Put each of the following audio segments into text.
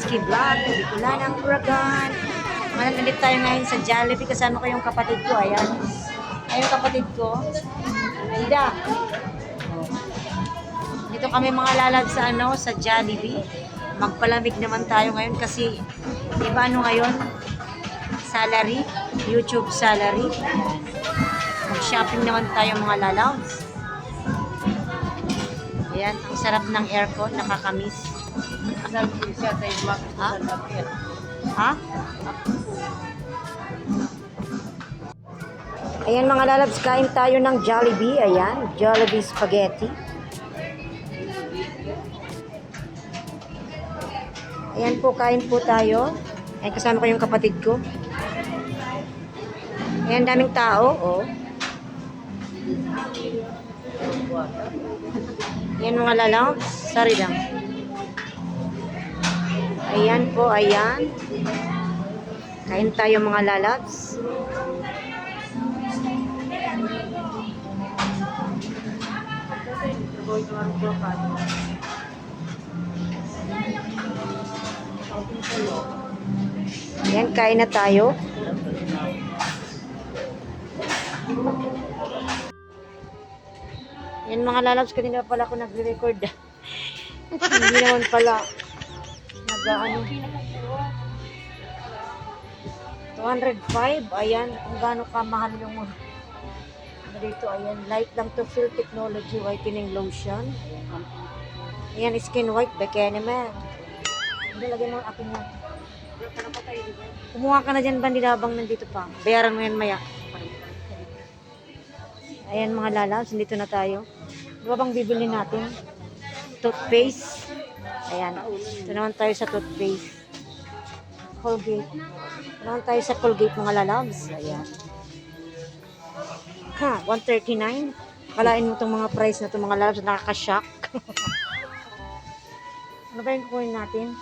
Rizky Vlog, Bicolanang Uragan. Nandito tayo ngayon sa Jollibee, kasama ko yung kapatid ko, ayan. Ayun kapatid ko, Ida. Dito kami mga lalag sa sa Jollibee. Magpalamig naman tayo ngayon kasi, di ba ngayon? Salary, YouTube salary. Mag-shopping naman tayo mga lalags. Ayan, ang sarap ng aircon, nakakamiss. Ha? Ha? Ayan mga lalabs, kain tayo ng Jollibee. Ayan, Jollibee Spaghetti. Ayan po, kain po tayo. Ayan, kasama ko yung kapatid ko. Ayan, daming tao. Oh. Ayan mga lalabs, sorry lang. Ayan po, ayan. Kain tayo mga lalabs. Ayan, kain na tayo. Ayan mga lalabs, kanina pala ako nagre-record. Hindi naman pala. Nag-ano. 205. Ayan, kung gaano kamahal yung dito. Ayan, light lang to Fill Technology Whitening Lotion. Ayan, Skin White Bikini Man. Hindi, lagyan mo akin yan. Kumuha ka na dyan, bandilabang nandito pa. Bayaran mo yan maya. Ayan mga lalabs, nandito na tayo. Di ba bang bibili natin? Toothpaste. Ayan, ito naman tayo sa toothpaste. Colgate. Ito naman tayo sa Colgate mga lalabs. Ayan. Ha, 139. Kalain mo itong mga price na itong mga lalabs, nakaka-shock. Ano ba yung kukunin natin?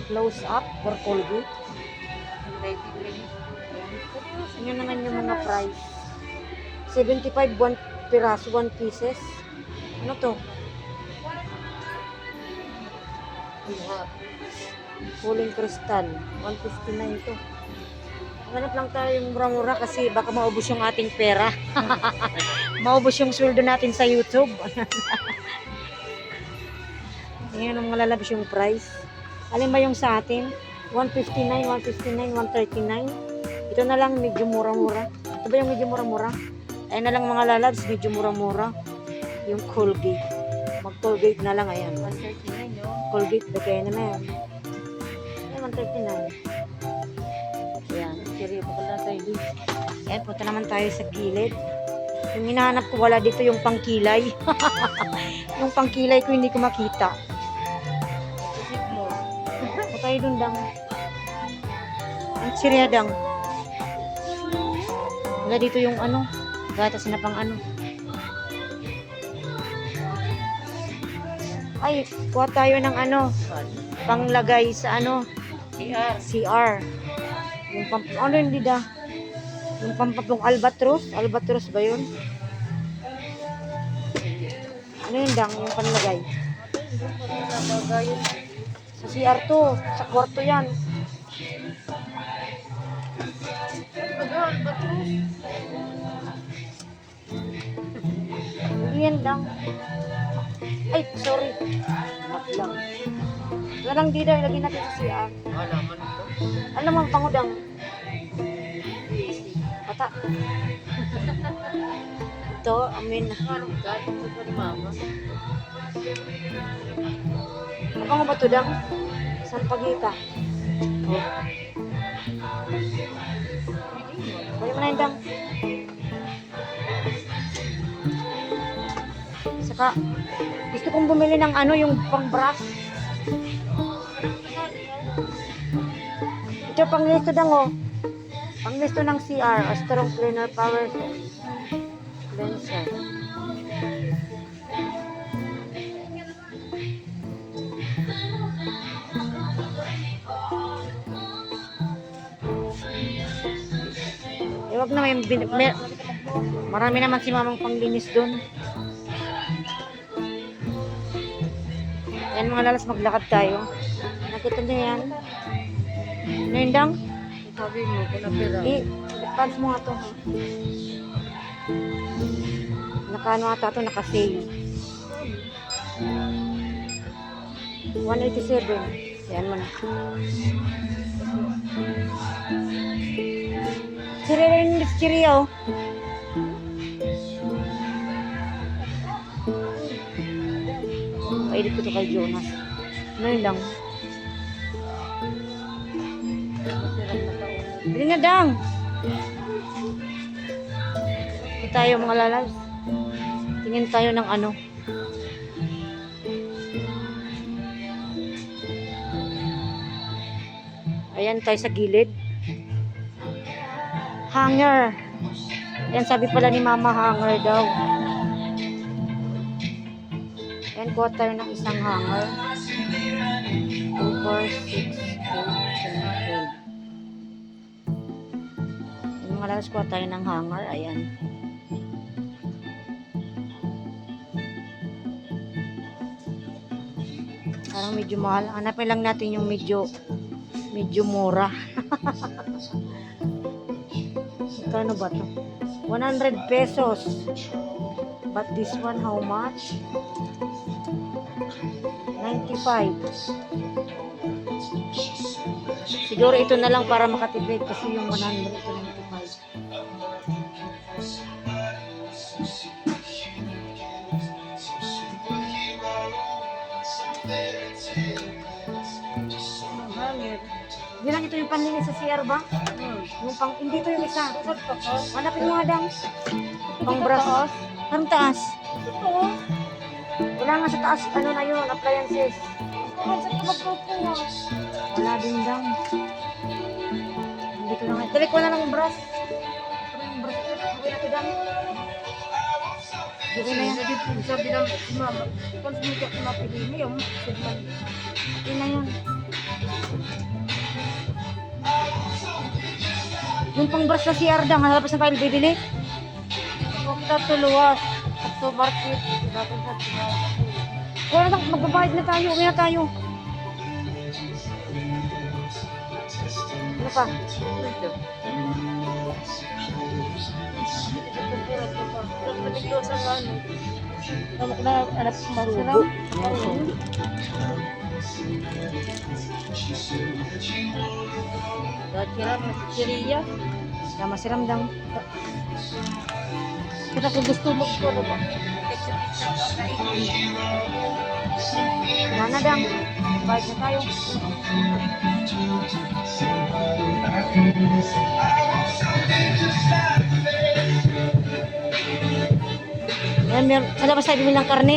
Close up or Colgate? Ayan naman yung mga price. 75, 1 piraso, 1 pieces. Ano to? Cooling crystal. 159 to. Hanap lang tayo yung mura-mura kasi baka maubos yung ating pera. Maubos yung sweldo natin sa YouTube. Ayan ang mga lalabas yung price. Alin ba yung sa atin? 159, 159, 139. Ito na lang medyo mura-mura. Ito ba yung medyo mura-mura? Ayan na lang mga lalabs, medyo mura-mura. Yung Colgate. Mag-Colgate na lang, ayan. 139, no? Colgate, bagay na yan. Ayan, 139. Ayan, seryo pa pala tayo dito. Ayan, punta naman tayo sa gilid. Yung hinahanap ko, wala dito yung pangkilay. Yung pangkilay ko, hindi ko makita. Punta tayo dun, dang. Ang sirya, dang. Wala dito yung gatas na pang Ay, kuha tayo ng panglagay sa CR. Yung hindi da? Yung pampapong albatros? Albatros ba yun? Ano yun dang? Yung panlagay? Sa CR to. Sa kwarto yan. Hindi yan dang. Ay, sorry. Mat lang. Wala lang dito. Ilagay natin sa CR. Alam mo, pangudang. Bata. Ito, amin. Ano ba ito, dang? Sampagita. Oh. Balik mo na yun, dang. Saka, gusto kong bumili ng yung pang-brush. Ito pang-listo dang, oh. Pang-listo ng CR, Strong Cleaner Power Cleanser. Huwag na marami naman si mamang panglinis doon. Ayan mga lalas, maglakad tayo. Nakita niyo yan? Nindang? Sabi mo, pinapira. Pants mo nga to. Ha? Nakaano ata to, naka-sale. 187. Yan mo na. Siririn yung chiriya, oh. Paedit ko to kay Jonas. Ano yun lang? Bili na dang! Ito tayo mga lalabs. Tingin tayo ng ano. Ayan tayo sa gilid. Hanger. Ayan, sabi pala ni Mama, hanger daw. Ayan, kuha tayo ng isang hanger. 2, 4, 6, 8, 10, 12. Yung mga lalas, kuha tayo ng hanger. Ayan. Parang medyo mahal. Hanapin lang natin yung medyo mura. Kano ba to? 100 pesos. But this one, how much? 95. Siguro ito na lang para makatipid kasi yung 100 ito 95. Bilang ito yung panlinis sa CR ba? Yung pang, hindi to yung isa. Hanapin mo nga dang. Pang brass. Anong taas? Ito. Wala nga sa taas, ano na yun, appliances. Wala din dang. Hindi ko na nga. Dalik ko na ng brass. Ano yung brass? Gawin natin dang. Gawin na yan. Sabi ng mama, kung hindi ako napili mo yung Yun na yun. Yung pang brush na CR dang, halabas na tayo bibili. Huwag na tuluwas. Sa market. Dapat sa tuluwas. Wala na, magbabayad na tayo, uwi na tayo. Ano pa? Ito. Ito sa ano. Tama ko na anak ko marugo. Dahil masiriya. Masiram dang. Kita ko gusto mo ko ba? Nana dang. Bayad na tayo. Ayan, sa labas tayo bumili ng karne.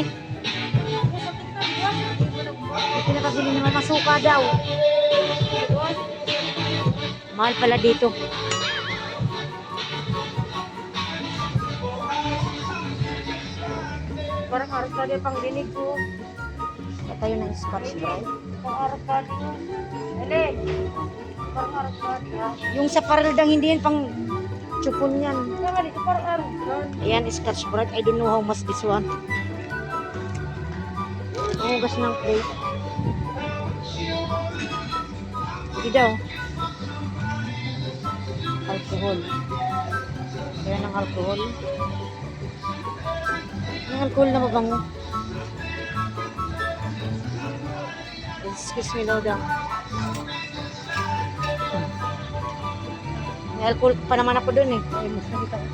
May pinakabili naman masuka daw. Mahal pala dito. Parang harap ka din pang dinig ko. Kaya tayo ng Scotch Brite. Parang harap ka din. Dali. Parang harap ka din. Yung sa paraldang hindi yan pang chupon yan. Kaya dito parang harap ka. Ayan, Scotch Brite. I don't know how much this one. Ang hugas ng plate. Hindi daw. Alcohol. Kaya ng alcohol. Yung alcohol na mabango. Excuse me, Loda. May alcohol pa naman ako dun eh. Ay, mas nakita ko.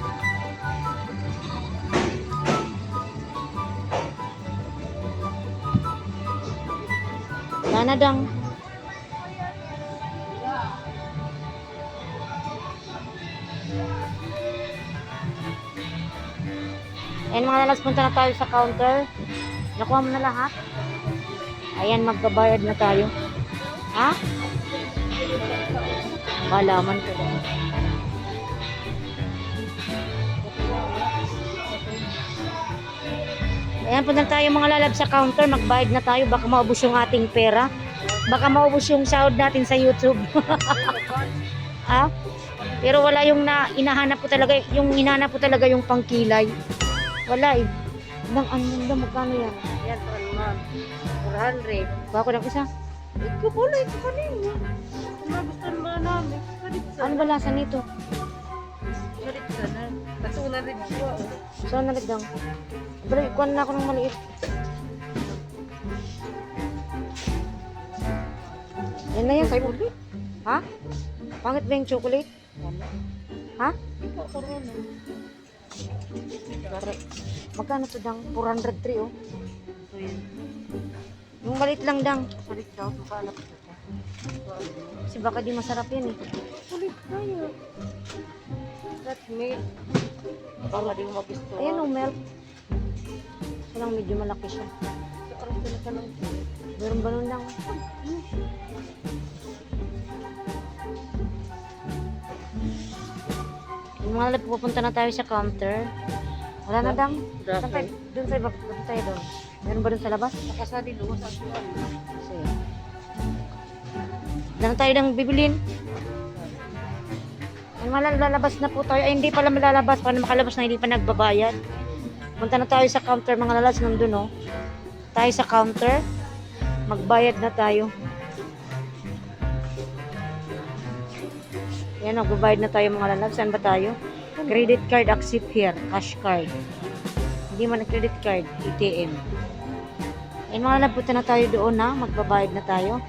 Wala na dang. Ayan mga lalas, punta na tayo sa counter. Nakuha mo na lahat. Ayan, magbabayad na tayo. Ha? Malaman ko. Ayan, punta na tayo mga lalab sa counter. Magbayad na tayo. Baka maubos yung ating pera. Baka maubos yung sahod natin sa YouTube. Ha? Pero wala yung inahanap ko talaga. Yung hinahanap ko talaga yung pangkilay. Wala eh. Magkano yan? Yan, ma'am. 400. Baka ko ng isa. Ikaw pala, ito kanina. Kung magustuhan mo namin, salit sa. Ano ba lasa nito? Salit sa na. Katuna rin siya. Saan nalagdang? Pero ikuan na ako ng maliit. Yan na yan, sa'yo ulit. Ha? Pangit ba yung chocolate? Ha? Ikaw corona. Magkano to dang? 403 oh. So yun. Yung maliit lang dang. Salit daw, makahanap ko siya. Kasi baka di masarap yan eh. Salit tayo. That milk. Baka di mo magustuhan. Ayan oh, milk. Ito lang medyo malaki siya. Parang sila ka lang. Balon-balon lang. Yung mga lab, pupunta na tayo sa counter. Wala na dang. Saan tayo? Doon tayo, bakit tayo doon? Meron ba doon sa labas? Nakasali luwas ang tuwan. Kasi, wala na tayo nang bibilin. Ay, malalabas na po tayo. Ay, hindi pala malalabas. Paano makalabas na hindi pa nagbabayad? Punta na tayo sa counter, mga lalas, nandun, oh. Tayo sa counter. Magbayad na tayo. Yan, magbabayad na tayo, mga lalas. Saan ba tayo? Credit card, accept here. Cash card. Hindi man na credit card, ATM. Ay, mga lab, punta na tayo doon, ha. Magbabayad na tayo.